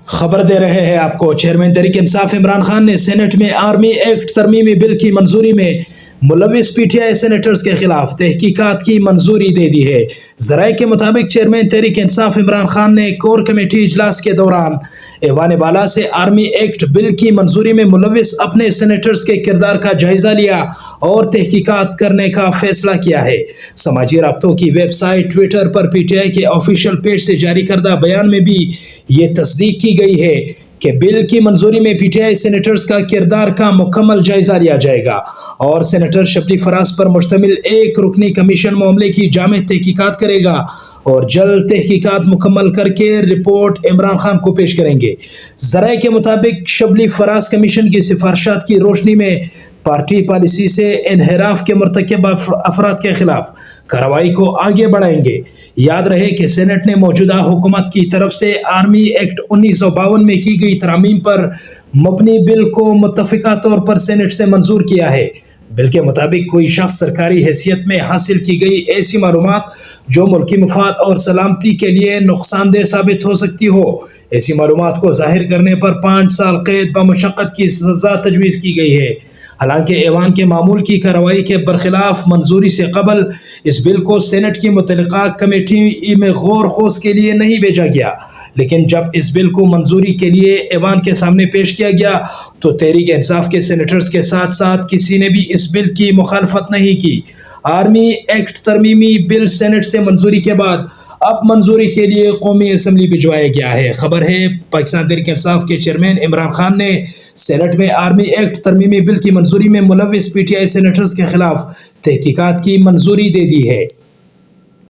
خبر دے رہے ہیں آپ کو چیئرمین تحریک انصاف عمران خان نے سینٹ میں آرمی ایکٹ ترمیمی بل کی منظوری میں ملوث پی ٹی آئی سینیٹرز کے خلاف تحقیقات کی منظوری دے دی ہے۔ ذرائع کے مطابق چیئرمین تحریک انصاف عمران خان نے کور کمیٹی اجلاس کے دوران ایوان بالا سے آرمی ایکٹ بل کی منظوری میں ملوث اپنے سینیٹرز کے کردار کا جائزہ لیا اور تحقیقات کرنے کا فیصلہ کیا ہے۔ سماجی رابطوں کی ویب سائٹ ٹویٹر پر پی ٹی آئی کے آفیشیل پیج سے جاری کردہ بیان میں بھی یہ تصدیق کی گئی ہے کہ بل کی منظوری میں پی ٹی آئی سینیٹرز کا کردار کا مکمل جائزہ لیا جائے گا اور سینیٹر شبلی فراز پر مشتمل ایک رکنی کمیشن معاملے کی جامع تحقیقات کرے گا اور جلد تحقیقات مکمل کر کے رپورٹ عمران خان کو پیش کریں گے۔ ذرائع کے مطابق شبلی فراز کمیشن کی سفارشات کی روشنی میں پارٹی پالیسی سے انحراف کے مرتکب افراد کے خلاف کارروائی کو آگے بڑھائیں گے۔ یاد رہے کہ سینٹ نے موجودہ حکومت کی طرف سے آرمی ایکٹ 1952 میں کی گئی ترامیم پر مبنی بل کو متفقہ طور پر سینٹ سے منظور کیا ہے۔ بل کے مطابق کوئی شخص سرکاری حیثیت میں حاصل کی گئی ایسی معلومات جو ملکی مفاد اور سلامتی کے لیے نقصان دہ ثابت ہو سکتی ہو، ایسی معلومات کو ظاہر کرنے پر 5 سال قید بمشقت کی سزا تجویز کی گئی ہے۔ حالانکہ ایوان کے معمول کی کارروائی کے برخلاف منظوری سے قبل اس بل کو سینٹ کی متعلقہ کمیٹی میں غور خوض کے لیے نہیں بھیجا گیا، لیکن جب اس بل کو منظوری کے لیے ایوان کے سامنے پیش کیا گیا تو تحریک انصاف کے سینیٹرز کے ساتھ ساتھ کسی نے بھی اس بل کی مخالفت نہیں کی۔ آرمی ایکٹ ترمیمی بل سینٹ سے منظوری کے بعد اب منظوری کے لیے قومی اسمبلی بھجوایا گیا ہے۔ خبر ہے پاکستان تحریک انصاف کے چیئرمین عمران خان نے سینٹ میں آرمی ایکٹ ترمیمی بل کی منظوری میں ملوث پی ٹی آئی سینیٹرز کے خلاف تحقیقات کی منظوری دے دی ہے۔